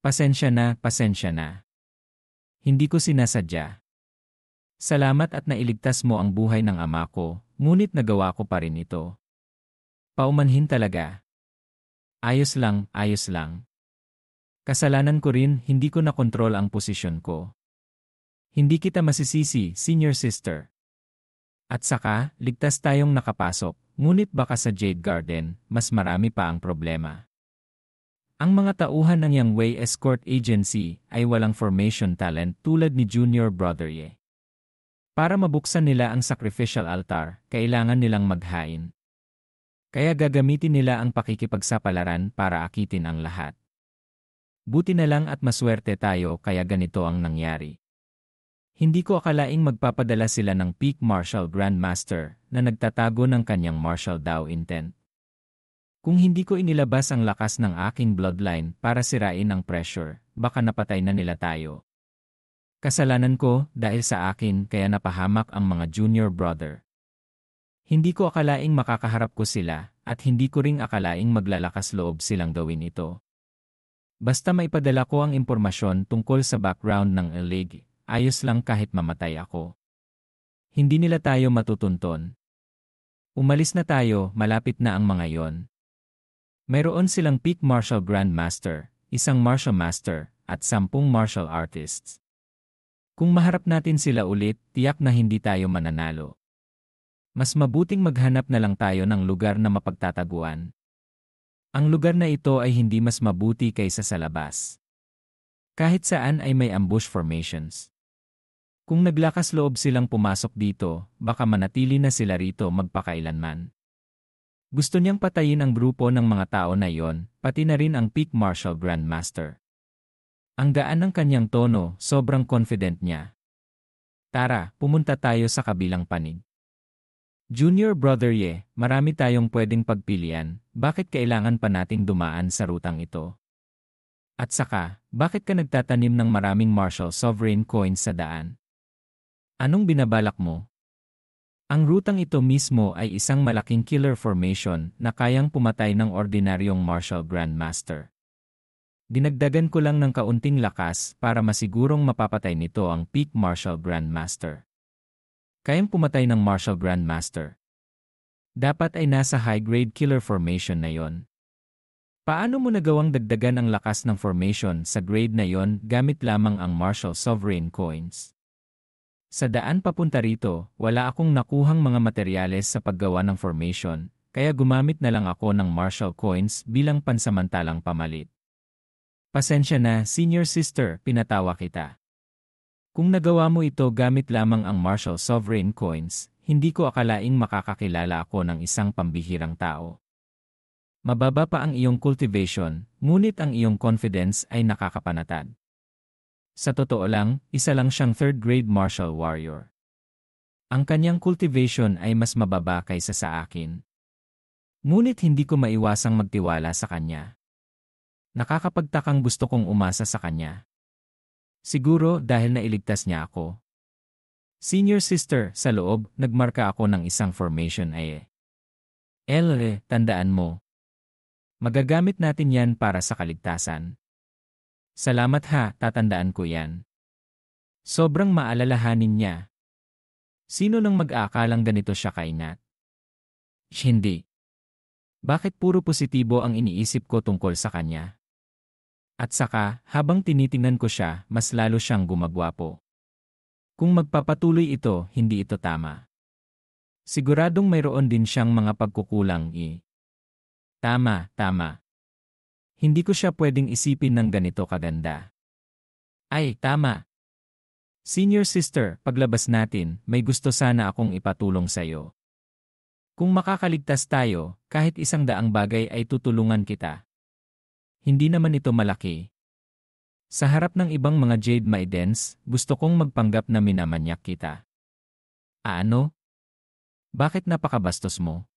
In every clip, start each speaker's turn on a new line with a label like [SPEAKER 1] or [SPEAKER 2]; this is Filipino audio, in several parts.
[SPEAKER 1] Pasensya na. Hindi ko sinasadya. Salamat at nailigtas mo ang buhay ng ama ko, ngunit nagawa ko pa rin ito. Paumanhin talaga. Ayos lang, ayos lang. Kasalanan ko rin, hindi ko nakontrol ang posisyon ko. Hindi kita masisisi, senior sister. At saka, ligtas tayong nakapasok, ngunit baka sa Jade Garden, mas marami pa ang problema. Ang mga tauhan ng Yangwei Escort Agency ay walang formation talent tulad ni Junior Brother Ye. Para mabuksan nila ang sacrificial altar, kailangan nilang maghain. Kaya gagamitin nila ang pakikipagsapalaran para akitin ang lahat. Buti na lang at maswerte tayo kaya ganito ang nangyari. Hindi ko akalaing magpapadala sila ng Peak Martial Grandmaster na nagtatago ng kanyang martial Dao intent. Kung hindi ko inilabas ang lakas ng aking bloodline para sirain ang pressure, baka napatay na nila tayo. Kasalanan ko dahil sa akin kaya napahamak ang mga junior brother. Hindi ko akalaing makakaharap ko sila at hindi ko ring akalaing maglalakas loob silang gawin ito. Basta maipadala ko ang impormasyon tungkol sa background ng Elig, ayos lang kahit mamatay ako. Hindi nila tayo matutunton. Umalis na tayo, malapit na ang mga yon. Mayroon silang Peak Martial Grandmaster, isang Martial Master, at 10 martial artists. Kung maharap natin sila ulit, tiyak na hindi tayo mananalo. Mas mabuting maghanap na lang tayo ng lugar na mapagtataguan. Ang lugar na ito ay hindi mas mabuti kaysa sa labas. Kahit saan ay may ambush formations. Kung naglakas loob silang pumasok dito, baka manatili na sila rito magpakailanman. Gusto niyang patayin ang grupo ng mga tao na iyon, pati na rin ang Peak Martial Grandmaster. Ang gaan ng kanyang tono, sobrang confident niya. Tara, pumunta tayo sa kabilang panig. Junior Brother Ye, marami tayong pwedeng pagpilian, bakit kailangan pa nating dumaan sa rutang ito? At saka, bakit ka nagtatanim ng maraming martial sovereign coins sa daan? Anong binabalak mo? Ang rutang ito mismo ay isang malaking killer formation na kayang pumatay ng ordinaryong martial grandmaster. Dinagdagan ko lang ng kaunting lakas para masigurong mapapatay nito ang Peak Martial Grandmaster. Kayang pumatay ng Martial Grandmaster. Dapat ay nasa high-grade killer formation na yon. Paano mo nagawang dagdagan ang lakas ng formation sa grade na yon gamit lamang ang Martial Sovereign Coins? Sa daan papunta rito, wala akong nakuhang mga materyales sa paggawa ng formation, kaya gumamit na lang ako ng martial coins bilang pansamantalang pamalit. Pasensya na, senior sister, pinatawa kita. Kung nagawa mo ito gamit lamang ang martial sovereign coins, hindi ko akalaing makakakilala ako ng isang pambihirang tao. Mababa pa ang iyong cultivation, ngunit ang iyong confidence ay nakakapanatag. Sa totoo lang, isa lang siyang third-grade martial warrior. Ang kanyang cultivation ay mas mababa kaysa sa akin. Ngunit hindi ko maiwasang magtiwala sa kanya. Nakakapagtakang gusto kong umasa sa kanya. Siguro dahil nailigtas niya ako. Senior sister, sa loob, nagmarka ako ng isang formation ay tandaan mo. Magagamit natin yan para sa kaligtasan. Salamat ha, tatandaan ko yan. Sobrang maalalahanin niya. Sino nang mag-aakalang ganito siya kainat? Hindi. Bakit puro positibo ang iniisip ko tungkol sa kanya? At saka, habang tinitingnan ko siya, mas lalo siyang gumagwapo. Kung magpapatuloy ito, hindi ito tama. Siguradong mayroon din siyang mga pagkukulang Tama. Hindi ko siya pwedeng isipin ng ganito kaganda. Ay, tama. Senior sister, paglabas natin, may gusto sana akong ipatulong sa'yo. Kung makakaligtas tayo, kahit 100 bagay ay tutulungan kita. Hindi naman ito malaki. Sa harap ng ibang mga Jade Maidens, gusto kong magpanggap na minamanyak kita. Ano? Bakit napakabastos mo?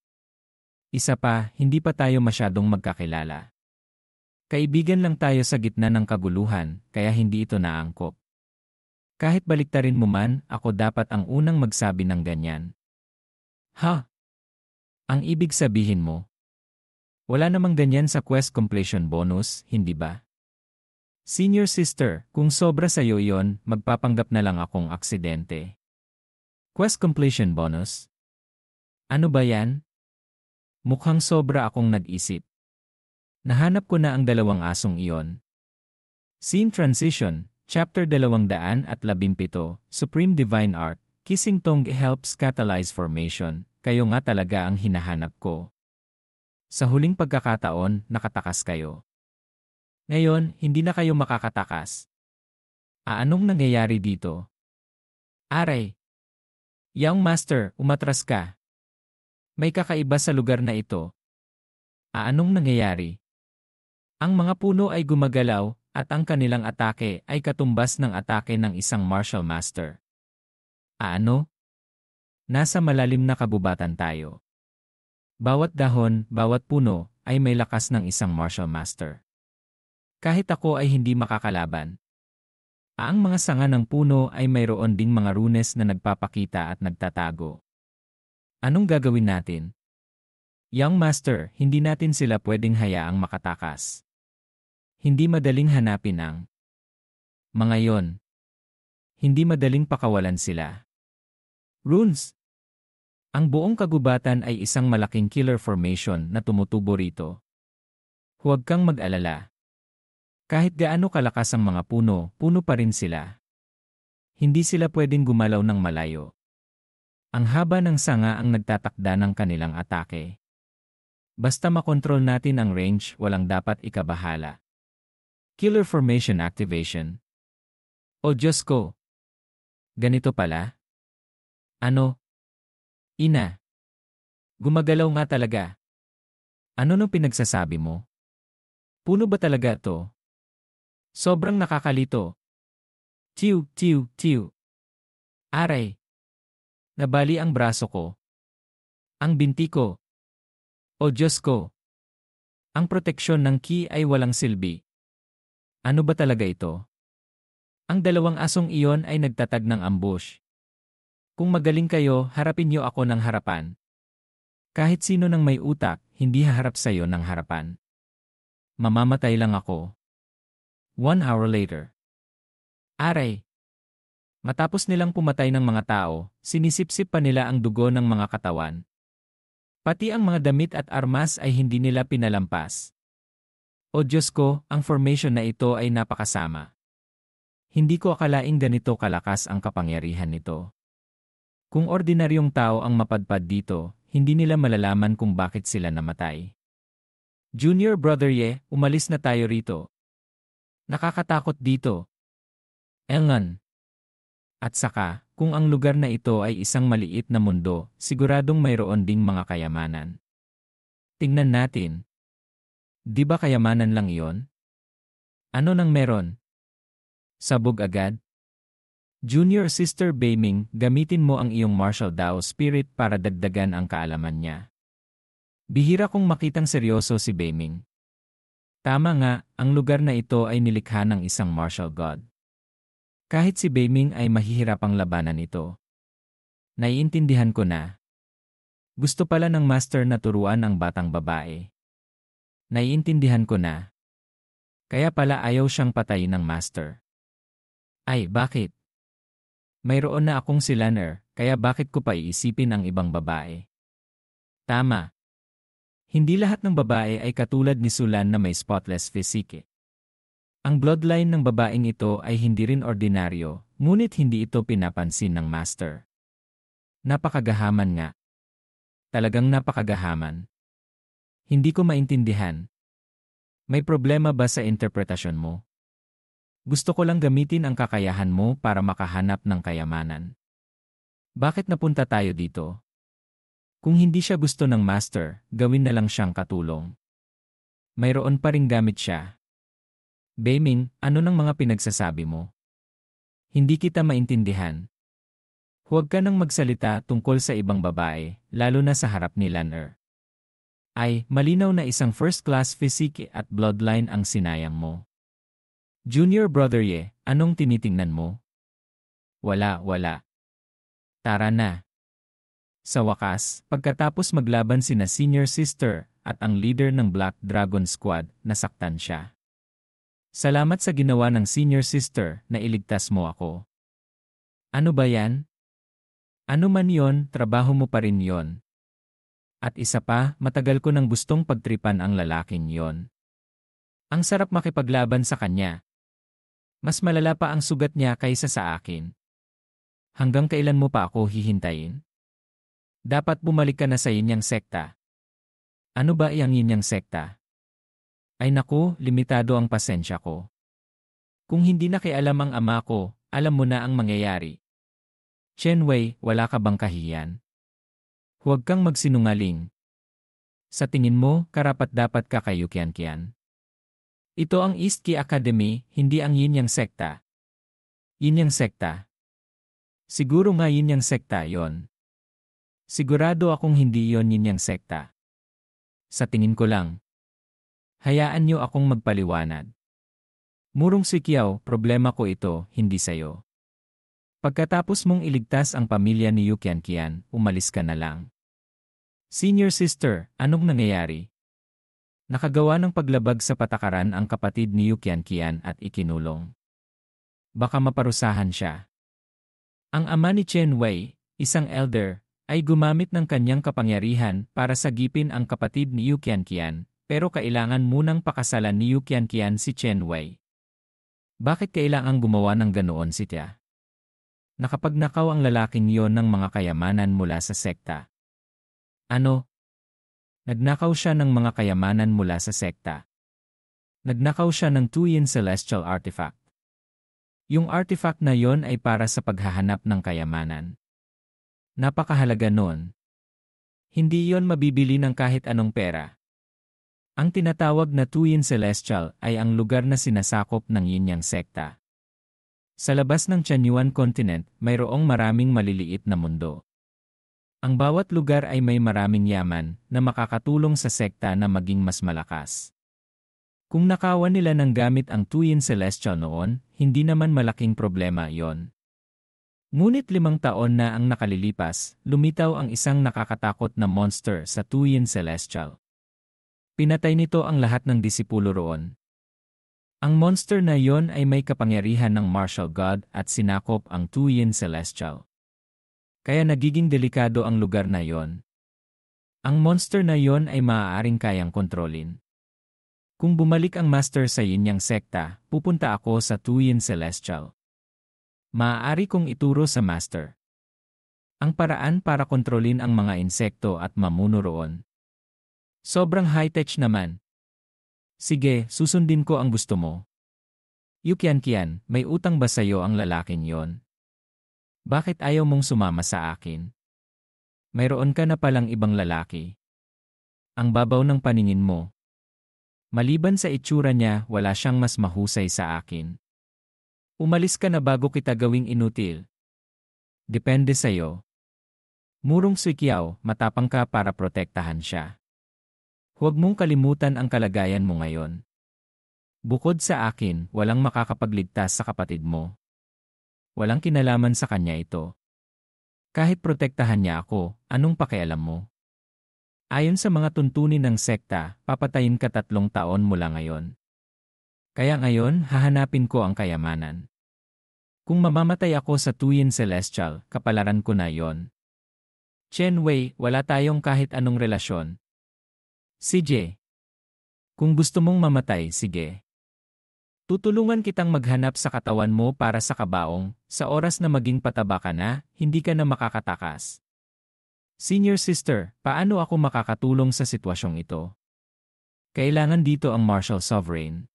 [SPEAKER 1] Isa pa, hindi pa tayo masyadong magkakilala. Kaibigan lang tayo sa gitna ng kaguluhan, kaya hindi ito naangkop. Kahit baliktarin mo man, ako dapat ang unang magsabi ng ganyan. Ha? Ang ibig sabihin mo? Wala namang ganyan sa quest completion bonus, hindi ba? Senior sister, kung sobra sa'yo yon, magpapanggap na lang akong aksidente. Quest completion bonus? Ano ba yan? Mukhang sobra akong nag-isip. Nahanap ko na ang dalawang asong iyon. Scene Transition, Chapter 217, Supreme Divine Art, Kissing Tongue helps catalyze formation, kayo nga talaga ang hinahanap ko. Sa huling pagkakataon, nakatakas kayo. Ngayon, hindi na kayo makakatakas. Anong nangyayari dito? Aray! Young Master, umatras ka. May kakaiba sa lugar na ito. Anong nangyayari? Ang mga puno ay gumagalaw, at ang kanilang atake ay katumbas ng atake ng isang martial master. Ano? Nasa malalim na kabubatan tayo. Bawat dahon, bawat puno, ay may lakas ng isang martial master. Kahit ako ay hindi makakalaban. Ang mga sanga ng puno ay mayroon ding mga runes na nagpapakita at nagtatago. Anong gagawin natin? Young Master, hindi natin sila pwedeng hayaang makatakas. Hindi madaling hanapin ang mga yon. Hindi madaling pakawalan sila. Runes. Ang buong kagubatan ay isang malaking killer formation na tumutubo rito. Huwag kang mag-alala. Kahit gaano kalakas ang mga puno, puno pa rin sila. Hindi sila pwedeng gumalaw ng malayo. Ang haba ng sanga ang nagtatakda ng kanilang atake. Basta makontrol natin ang range, walang dapat ikabahala. Killer Formation Activation. O Diyos ko! Ganito pala? Ano? Ina! Gumagalaw nga talaga. Ano nung pinagsasabi mo? Puno ba talaga to? Sobrang nakakalito. Tiw, tiw, tiw. Aray. Nabali ang braso ko. Ang binti ko. O Diyos ko. Ang proteksyon ng ki ay walang silbi. Ano ba talaga ito? Ang dalawang asong iyon ay nagtatag ng ambush. Kung magaling kayo, harapin niyo ako ng harapan. Kahit sino nang may utak, hindi haharap sa'yo ng harapan. Mamamatay lang ako. 1 hour later. Aray! Matapos nilang pumatay ng mga tao, sinisipsip pa nila ang dugo ng mga katawan. Pati ang mga damit at armas ay hindi nila pinalampas. O Diyos ko, ang formation na ito ay napakasama. Hindi ko akalaing ganito kalakas ang kapangyarihan nito. Kung ordinaryong tao ang mapadpad dito, hindi nila malalaman kung bakit sila namatay. Junior Brother Ye, umalis na tayo rito. Nakakatakot dito. Engan. At saka, kung ang lugar na ito ay isang maliit na mundo, siguradong mayroon ding mga kayamanan. Tingnan natin. Di ba kayamanan lang iyon? Ano nang meron? Sabog agad? Junior Sister Beiming, gamitin mo ang iyong martial Dao spirit para dagdagan ang kaalaman niya. Bihira kong makitang seryoso si Beiming. Tama nga, ang lugar na ito ay nilikha ng isang martial god. Kahit si Beiming ay mahihirapang labanan ito. Naiintindihan ko na. Gusto pala ng master na turuan ang batang babae. Naiintindihan ko na. Kaya pala ayaw siyang patayin ng master. Ay, bakit? Mayroon na akong si Lanner, kaya bakit ko pa iisipin ang ibang babae? Tama. Hindi lahat ng babae ay katulad ni Sulan na may spotless physique. Ang bloodline ng babaeng ito ay hindi rin ordinaryo, ngunit hindi ito pinapansin ng master. Napakagahaman nga. Talagang napakagahaman. Hindi ko maintindihan. May problema ba sa interpretasyon mo? Gusto ko lang gamitin ang kakayahan mo para makahanap ng kayamanan. Bakit napunta tayo dito? Kung hindi siya gusto ng master, gawin na lang siyang katulong. Mayroon pa ring gamit siya. Beiming, ano ng mga pinagsasabi mo? Hindi kita maintindihan. Huwag ka nang magsalita tungkol sa ibang babae, lalo na sa harap ni Lanner. Ay, malinaw na isang first-class physique at bloodline ang sinayang mo. Junior Brother Ye, anong tinitingnan mo? Wala. Tara na. Sa wakas, pagkatapos maglaban sina Senior Sister at ang leader ng Black Dragon Squad, nasaktan siya. Salamat sa ginawa ng senior sister na iligtas mo ako. Ano ba yan? Ano man yon, trabaho mo pa rin yon. At isa pa, matagal ko nang gustong pagtripan ang lalaking yon. Ang sarap makipaglaban sa kanya. Mas malala pa ang sugat niya kaysa sa akin. Hanggang kailan mo pa ako hihintayin? Dapat bumalik ka na sa inyang sekta. Ano ba iyang inyang sekta? Ay naku, limitado ang pasensya ko. Kung hindi nakialam ang ama ko, alam mo na ang mangyayari. Chen Wei, wala ka bang kahiyan? Huwag kang magsinungaling. Sa tingin mo, karapat-dapat ka kay Yukian-kian. Ito ang East Ki Academy, hindi ang Yin-Yang sekta. Yin-Yang sekta. Siguro nga Yin-Yang sekta yon. Sigurado akong hindi yon Yin-Yang sekta. Sa tingin ko lang. Hayaan niyo akong magpaliwanag. Murong Sikiao, problema ko ito, hindi sayo. Pagkatapos mong iligtas ang pamilya ni Yukian-kian, umalis ka na lang. Senior sister, anong nangyayari? Nakagawa ng paglabag sa patakaran ang kapatid ni Yukian-kian at ikinulong. Baka maparusahan siya. Ang ama ni Chen Wei, isang elder, ay gumamit ng kanyang kapangyarihan para sagipin ang kapatid ni Yukian-kian, pero kailangan munang pakasalan ni Yukian-kian si Chen Wei. Bakit kailangang gumawa ng ganoon si Tia? Nakapagnakaw ang lalaking yon ng mga kayamanan mula sa sekta. Ano? Nagnakaw siya ng mga kayamanan mula sa sekta. Nagnakaw siya ng Tuyin Celestial Artifact. Yung artifact na yon ay para sa paghahanap ng kayamanan. Napakahalaga nun. Hindi yon mabibili ng kahit anong pera. Ang tinatawag na Tuyin Celestial ay ang lugar na sinasakop ng Yin-Yang sekta. Sa labas ng Chanyuan Continent, mayroong maraming maliliit na mundo. Ang bawat lugar ay may maraming yaman na makakatulong sa sekta na maging mas malakas. Kung nakawan nila ng gamit ang Tuyin Celestial noon, hindi naman malaking problema yon. Ngunit 5 taon na ang nakalilipas, lumitaw ang isang nakakatakot na monster sa Tuyin Celestial. Pinatay nito ang lahat ng disipulo roon. Ang monster na yon ay may kapangyarihan ng martial god at sinakop ang Tuyin Celestial. Kaya nagiging delikado ang lugar na yon. Ang monster na yon ay maaaring kayang kontrolin. Kung bumalik ang master sa Yin-Yang sekta, pupunta ako sa Tuyin Celestial. Maaari kong ituro sa master ang paraan para kontrolin ang mga insekto at mamuno roon. Sobrang high-tech naman. Sige, susundin ko ang gusto mo. Yukian-kian, may utang ba sa'yo ang lalaking yon? Bakit ayaw mong sumama sa akin? Mayroon ka na palang ibang lalaki. Ang babaw ng paningin mo. Maliban sa itsura niya, wala siyang mas mahusay sa akin. Umalis ka na bago kita gawing inutil. Depende sa'yo. Murong Sikiao, matapang ka para protektahan siya. Huwag mong kalimutan ang kalagayan mo ngayon. Bukod sa akin, walang makakapagligtas sa kapatid mo. Walang kinalaman sa kanya ito. Kahit protektahan niya ako, anong pakialam mo? Ayon sa mga tuntunin ng sekta, papatayin ka 3 taon mula ngayon. Kaya ngayon, hahanapin ko ang kayamanan. Kung mamamatay ako sa Tuyin Celestial, kapalaran ko na yon. Chen Wei, wala tayong kahit anong relasyon. CJ. Kung gusto mong mamatay, sige. Tutulungan kitang maghanap sa katawan mo para sa kabaong, sa oras na maging pataba ka na, hindi ka na makakatakas. Senior sister, paano ako makakatulong sa sitwasyong ito? Kailangan dito ang Martial Sovereign.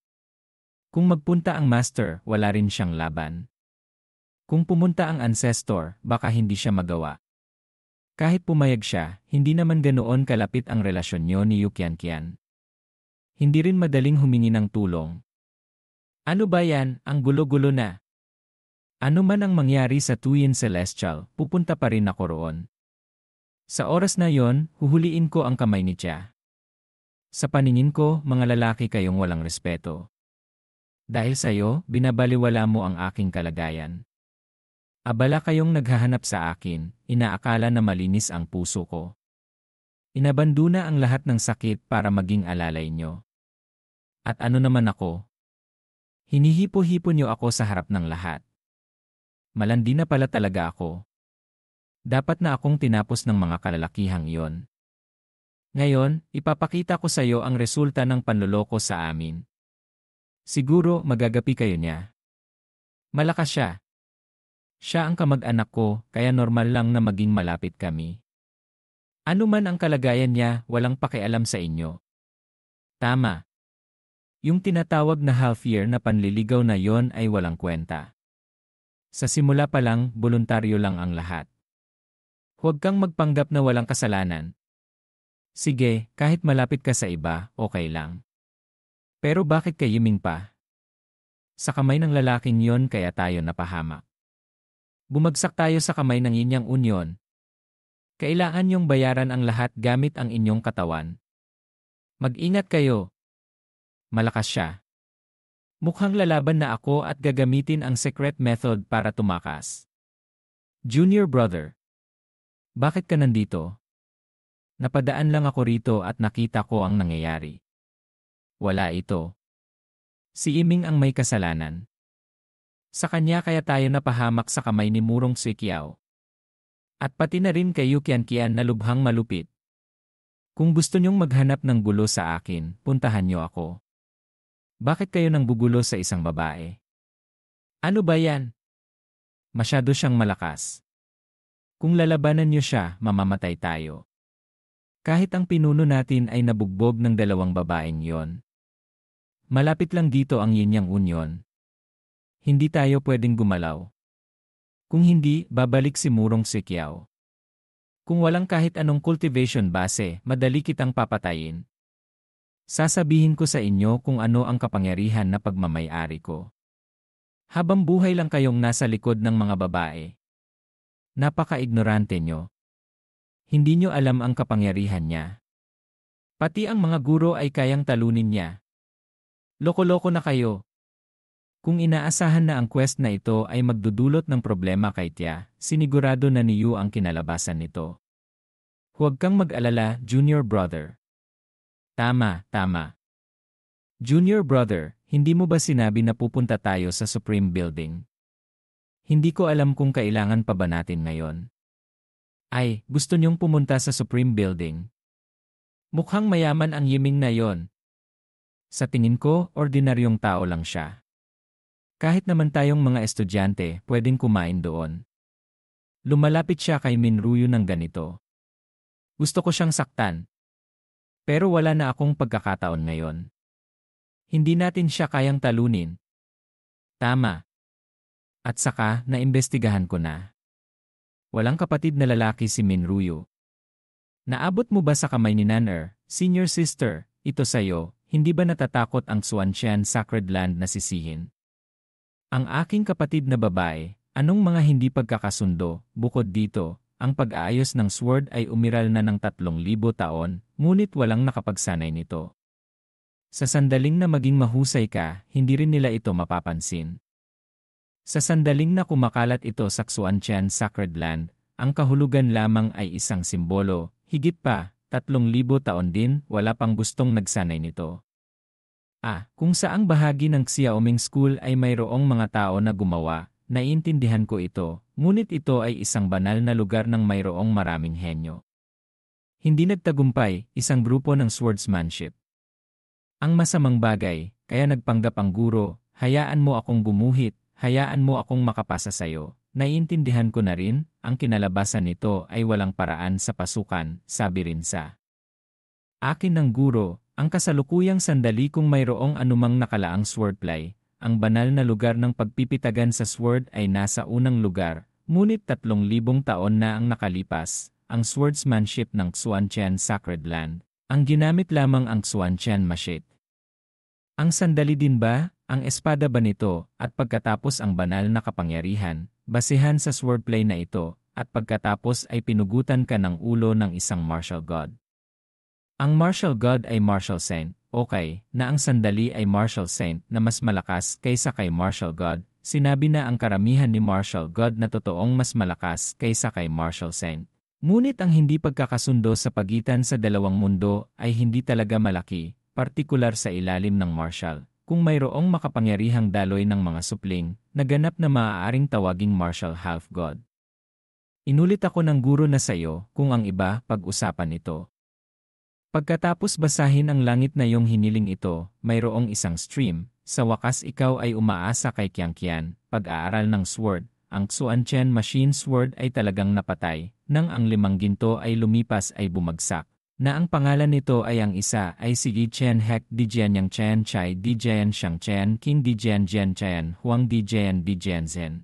[SPEAKER 1] Kung magpunta ang Master, wala rin siyang laban. Kung pumunta ang Ancestor, baka hindi siya magawa. Kahit pumayag siya, hindi naman ganoon kalapit ang relasyon niyo ni Yukian-kian. Hindi rin madaling humingi ng tulong. Ano ba yan, ang gulo-gulo na? Ano man ang mangyari sa Tuyin Celestial, pupunta pa rin ako roon. Sa oras na yon, huhuliin ko ang kamay ni Tia. Sa paningin ko, mga lalaki kayong walang respeto. Dahil sa'yo, binabaliwala mo ang aking kalagayan. Abala kayong naghahanap sa akin, inaakala na malinis ang puso ko. Inabanduna ang lahat ng sakit para maging alalay nyo. At ano naman ako? Hinihipo-hipo niyo ako sa harap ng lahat. Malandi na pala talaga ako. Dapat na akong tinapos ng mga kalalakihang iyon. Ngayon, ipapakita ko sa iyo ang resulta ng panloloko sa amin. Siguro magagapi kayo niya. Malakas siya. Siya ang kamag-anak ko, kaya normal lang na maging malapit kami. Ano man ang kalagayan niya, walang pakialam sa inyo. Tama. Yung tinatawag na half-year na panliligaw na yon ay walang kwenta. Sa simula pa lang, voluntaryo lang ang lahat. Huwag kang magpanggap na walang kasalanan. Sige, kahit malapit ka sa iba, okay lang. Pero bakit kayiming pa? Sa kamay ng lalaking yon kaya tayo napahamak. Bumagsak tayo sa kamay ng inyang unyon. Kailangan niyong bayaran ang lahat gamit ang inyong katawan. Mag-ingat kayo. Malakas siya. Mukhang lalaban na ako at gagamitin ang secret method para tumakas. Junior brother. Bakit ka nandito? Napadaan lang ako rito at nakita ko ang nangyayari. Wala ito. Si Iming ang may kasalanan. Sa kanya kaya tayo napahamak sa kamay ni Murong Suikiao. At pati na rin kay Yukian-kian na lubhang malupit. Kung gusto niyong maghanap ng gulo sa akin, puntahan niyo ako. Bakit kayo nang bugulo sa isang babae? Ano ba yan? Masyado siyang malakas. Kung lalabanan niyo siya, mamamatay tayo. Kahit ang pinuno natin ay nabugbog ng dalawang babaeng yon. Malapit lang dito ang Yinyang Unyon. Hindi tayo pwedeng gumalaw. Kung hindi, babalik si Murong Suikiao. Kung walang kahit anong cultivation base, madali kitang papatayin. Sasabihin ko sa inyo kung ano ang kapangyarihan na pagmamay-ari ko. Habang buhay lang kayong nasa likod ng mga babae. Napaka-ignorante nyo. Hindi nyo alam ang kapangyarihan niya. Pati ang mga guro ay kayang talunin niya. Loko-loko na kayo. Kung inaasahan na ang quest na ito ay magdudulot ng problema kay Tia, sinigurado na ni Yu ang kinalabasan nito. Huwag kang mag-alala, junior brother. Tama. Junior brother, hindi mo ba sinabi na pupunta tayo sa Supreme Building? Hindi ko alam kung kailangan pa ba natin ngayon. Ay, gusto niyong pumunta sa Supreme Building? Mukhang mayaman ang Yiming na yon. Sa tingin ko, ordinaryong tao lang siya. Kahit naman tayong mga estudyante, pwedeng kumain doon. Lumalapit siya kay Minryu ng ganito. Gusto ko siyang saktan. Pero wala na akong pagkakataon ngayon. Hindi natin siya kayang talunin. Tama. At saka, naimbestigahan ko na. Walang kapatid na lalaki si Minryu. Naabot mo ba sa kamay ni Naner, senior sister, ito sa'yo, hindi ba natatakot ang Xuantian Sacred Land na sisihin? Ang aking kapatid na babae, anong mga hindi pagkakasundo, bukod dito, ang pag-aayos ng sword ay umiral na ng 3,000 taon, ngunit walang nakapagsanay nito. Sa sandaling na maging mahusay ka, hindi rin nila ito mapapansin. Sa sandaling na kumakalat ito sa Xuantian Sacred Land, ang kahulugan lamang ay isang simbolo, higit pa, 3,000 taon din, wala pang gustong nagsanay nito. Kung saang bahagi ng Xiaoming School ay mayroong mga tao na gumawa, naiintindihan ko ito, ngunit ito ay isang banal na lugar ng mayroong maraming henyo. Hindi nagtagumpay, isang grupo ng swordsmanship. Ang masamang bagay, kaya nagpanggap ang guro, hayaan mo akong gumuhit, hayaan mo akong makapasa sayo. Naiintindihan ko na rin, ang kinalabasan nito ay walang paraan sa pasukan, sabi rin sa akin ng guro, ang kasalukuyang sandali kung mayroong anumang nakalaang swordplay, ang banal na lugar ng pagpipitagan sa sword ay nasa unang lugar, ngunit 3,000 taon na ang nakalipas, ang swordsmanship ng Xuantian Sacred Land, ang ginamit lamang ang Xuantian machete. Ang sandali din ba, ang espada ba nito, at pagkatapos ang banal na kapangyarihan, basehan sa swordplay na ito, at pagkatapos ay pinugutan ka ng ulo ng isang martial god. Ang martial god ay martial saint, okay, na ang sandali ay martial saint na mas malakas kaysa kay martial god, sinabi na ang karamihan ni martial god na totoong mas malakas kaysa kay martial saint. Ngunit ang hindi pagkakasundo sa pagitan sa dalawang mundo ay hindi talaga malaki, partikular sa ilalim ng martial, kung mayroong makapangyarihang daloy ng mga supling, naganap na maaaring tawaging martial half-god. Inulit ako ng guro na sayo kung ang iba pag-usapan ito. Pagkatapos basahin ang langit na iyong hiniling ito, mayroong isang stream, sa wakas ikaw ay umaasa kay Qianqian, pag-aaral ng sword, ang Xuanchen machine sword ay talagang napatay, nang ang 5 ginto ay lumipas ay bumagsak. Na ang pangalan nito ay ang isa ay si Yi Chen Hek Di Jian Yang Chen Chai Di Jian Shang Chen King Di Jian Jian Chen Huang Di Jian Di Jian Zen.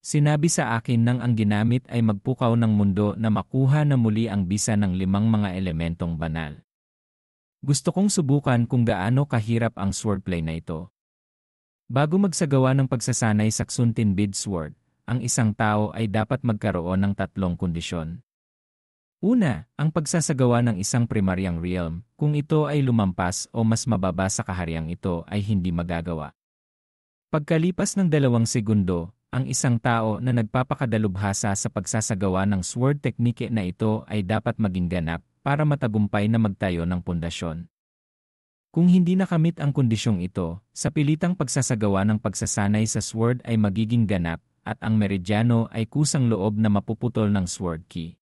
[SPEAKER 1] Sinabi sa akin nang ang ginamit ay magpukaw ng mundo na makuha na muli ang bisa ng 5 mga elementong banal. Gusto kong subukan kung gaano kahirap ang swordplay na ito. Bago magsagawa ng pagsasanay sa Xuntin Bead Sword, ang isang tao ay dapat magkaroon ng 3 kondisyon. Una, ang pagsasagawa ng isang primaryang realm, kung ito ay lumampas o mas mababa sa kahariang ito ay hindi magagawa. Pagkalipas ng 2 segundo, ang isang tao na nagpapakadalubhasa sa pagsasagawa ng sword technique na ito ay dapat maging ganap para matagumpay na magtayo ng pundasyon. Kung hindi nakamit ang kondisyong ito, sa pilitang pagsasagawa ng pagsasanay sa sword ay magiging ganap at ang meridyano ay kusang loob na mapuputol ng sword key.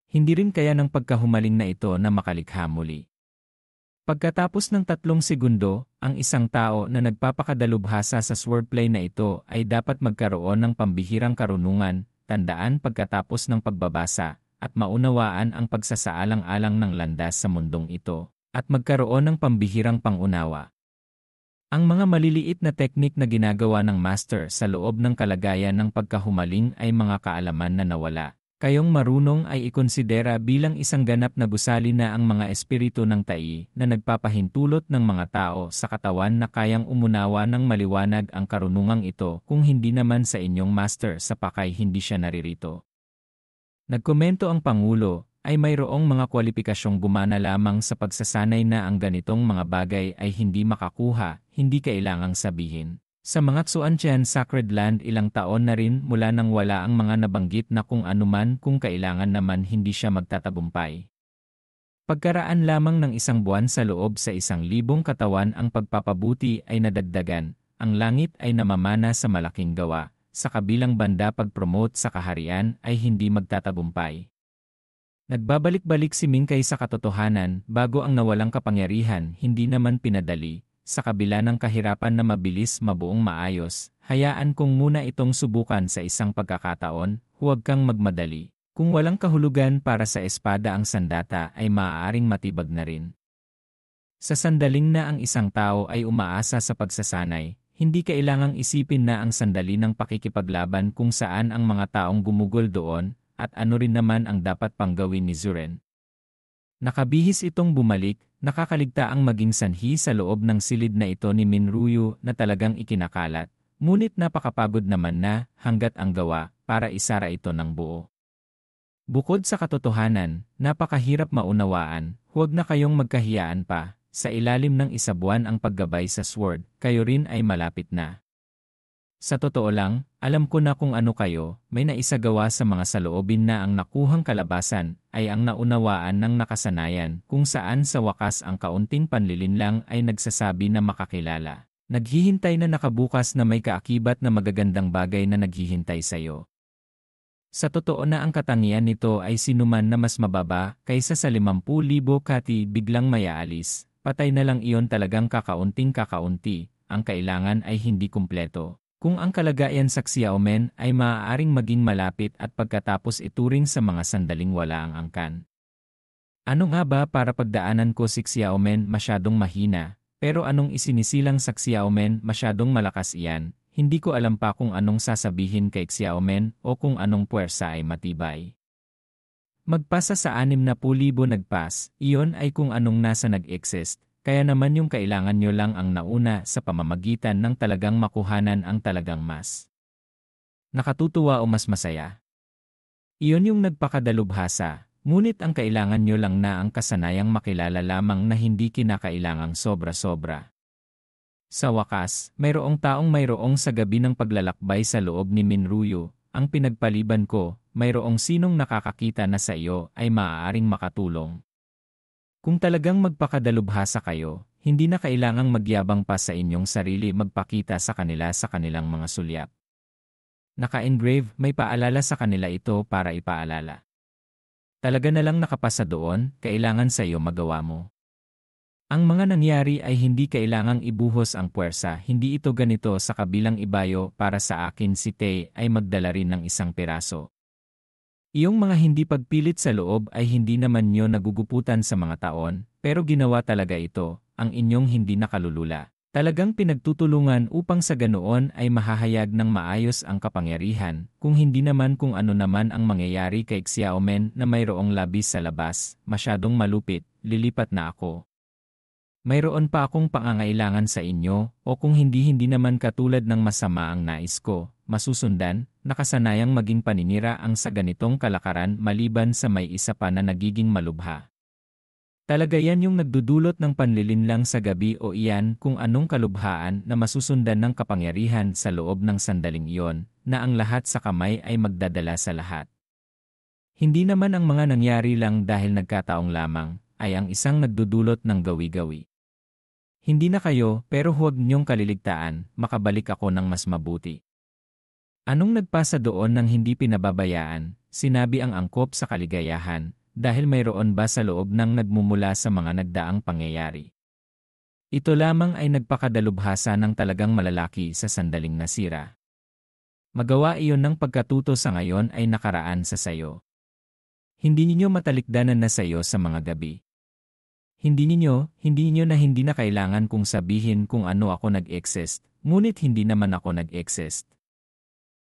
[SPEAKER 1] Hindi rin kaya ng pagkahumaling na ito na makalikha muli. Pagkatapos ng 3 segundo, ang isang tao na nagpapakadalubhasa sa swordplay na ito ay dapat magkaroon ng pambihirang karunungan, tandaan pagkatapos ng pagbabasa, at maunawaan ang pagsasaalang-alang ng landas sa mundong ito, at magkaroon ng pambihirang pangunawa. Ang mga maliliit na teknik na ginagawa ng master sa loob ng kalagayan ng pagkahumaling ay mga kaalaman na nawala. Kayong marunong ay ikonsidera bilang isang ganap na gusali na ang mga espiritu ng tai na nagpapahintulot ng mga tao sa katawan na kayang umunawa ng maliwanag ang karunungang ito kung hindi naman sa inyong master sa pakay hindi siya naririto. Nagkomento ang Pangulo, ay mayroong mga kwalipikasyong gumana lamang sa pagsasanay na ang ganitong mga bagay ay hindi makakuha, hindi kailangang sabihin. Sa mga Xuanchen Sacred Land ilang taon na rin mula nang wala ang mga nabanggit na kung anuman kung kailangan naman hindi siya magtatagumpay. Pagkaraan lamang ng 1 buwan sa loob sa 1,000 katawan ang pagpapabuti ay nadagdagan, ang langit ay namamana sa malaking gawa, sa kabilang banda pag-promote sa kaharian ay hindi magtatagumpay. Nagbabalik-balik si Mingkay sa katotohanan bago ang nawalang kapangyarihan hindi naman pinadali. Sa kabila ng kahirapan na mabilis mabuong maayos, hayaan kong muna itong subukan sa isang pagkakataon, huwag kang magmadali. Kung walang kahulugan para sa espada ang sandata ay maaaring matibag na rin. Sa sandaling na ang isang tao ay umaasa sa pagsasanay, hindi kailangang isipin na ang sandali ng pakikipaglaban kung saan ang mga taong gumugol doon, at ano rin naman ang dapat pang gawin ni Zuren. Nakabihis itong bumalik, nakakaligtaang maging sanhi sa loob ng silid na ito ni Minryu na talagang ikinakalat, ngunit napakapagod naman na hanggat ang gawa para isara ito ng buo. Bukod sa katotohanan, napakahirap maunawaan, huwag na kayong magkahiyaan pa, sa ilalim ng 1 buwan ang paggabay sa sword, kayo rin ay malapit na. Sa totoo lang, alam ko na kung ano kayo, may naisagawa sa mga saloobin na ang nakuhang kalabasan ay ang naunawaan ng nakasanayan kung saan sa wakas ang kaunting panlilinlang ay nagsasabi na makakilala. Naghihintay na nakabukas na may kaakibat na magagandang bagay na naghihintay sa iyo. Sa totoo na ang katangian nito ay sinuman na mas mababa kaysa sa 50,000 kati biglang mayaalis, patay na lang iyon talagang kakaunting-kakaunti, ang kailangan ay hindi kumpleto. Kung ang kalagayan sa Xiaomen ay maaaring maging malapit at pagkatapos ituring sa mga sandaling wala ang angkan. Ano nga ba para pagdaanan ko si Xiaomen masyadong mahina, pero anong isinisilang sa Xiaomen masyadong malakas iyan, hindi ko alam pa kung anong sasabihin kay Xiaomen o kung anong puwersa ay matibay. Magpasa sa 60,000 nagpas, iyon ay kung anong nasa nag-exist. Kaya naman yung kailangan nyo lang ang nauna sa pamamagitan ng talagang makuhanan ang talagang mas nakatutuwa o mas masaya. Iyon yung nagpakadalubhasa, ngunit ang kailangan nyo lang na ang kasanayang makilala lamang na hindi kinakailangang sobra-sobra. Sa wakas, mayroong taong mayroong sa gabi ng paglalakbay sa loob ni Minryu, ang pinagpaliban ko, mayroong sinong nakakakita na sa iyo ay maaaring makatulong. Kung talagang magpakadalubhasa kayo, Hindi na kailangang magyabang pa sa inyong sarili magpakita sa kanila sa kanilang mga sulyap. Naka-engrave, may paalala sa kanila ito para ipaalala. Talaga na lang nakapasa doon, kailangan sa iyo magawa mo. Ang mga nangyari ay hindi kailangang ibuhos ang puwersa, hindi ito ganito sa kabilang ibayo para sa akin si Tay ay magdala rin ng isang piraso. Iyong mga hindi pagpilit sa loob ay hindi naman nyo naguguputan sa mga taon, pero ginawa talaga ito, ang inyong hindi nakalulula. Talagang pinagtutulungan upang sa ganoon ay mahahayag ng maayos ang kapangyarihan, kung hindi naman kung ano naman ang mangyayari kay Xiaomen na mayroong labis sa labas, masyadong malupit, lilipat na ako. Mayroon pa akong pangangailangan sa inyo, o kung hindi naman katulad ng masama ang nais ko, masusundan, nakasanayang maging paninira ang sa ganitong kalakaran maliban sa may isa pa na nagiging malubha. Talaga yan yung nagdudulot ng panlilinlang sa gabi o iyan kung anong kalubhaan na masusundan ng kapangyarihan sa loob ng sandaling iyon, na ang lahat sa kamay ay magdadala sa lahat. Hindi naman ang mga nangyari lang dahil nagkataong lamang, ay ang isang nagdudulot ng gawi-gawi. Hindi na kayo, pero huwag niyong kaliligtaan, makabalik ako ng mas mabuti. Anong nagpasa doon ng hindi pinababayaan, sinabi ang angkop sa kaligayahan, dahil mayroon ba sa loob ng nagmumula sa mga nagdaang pangyayari? Ito lamang ay nagpakadalubhasa ng talagang malalaki sa sandaling nasira. Magawa iyon ng pagkatuto sa ngayon ay nakaraan sa sayo. Hindi ninyo matalikdanan na sayo sa mga gabi. Hindi ninyo na hindi na kailangan kong sabihin kung ano ako nag-exist, ngunit hindi naman ako nag-exist.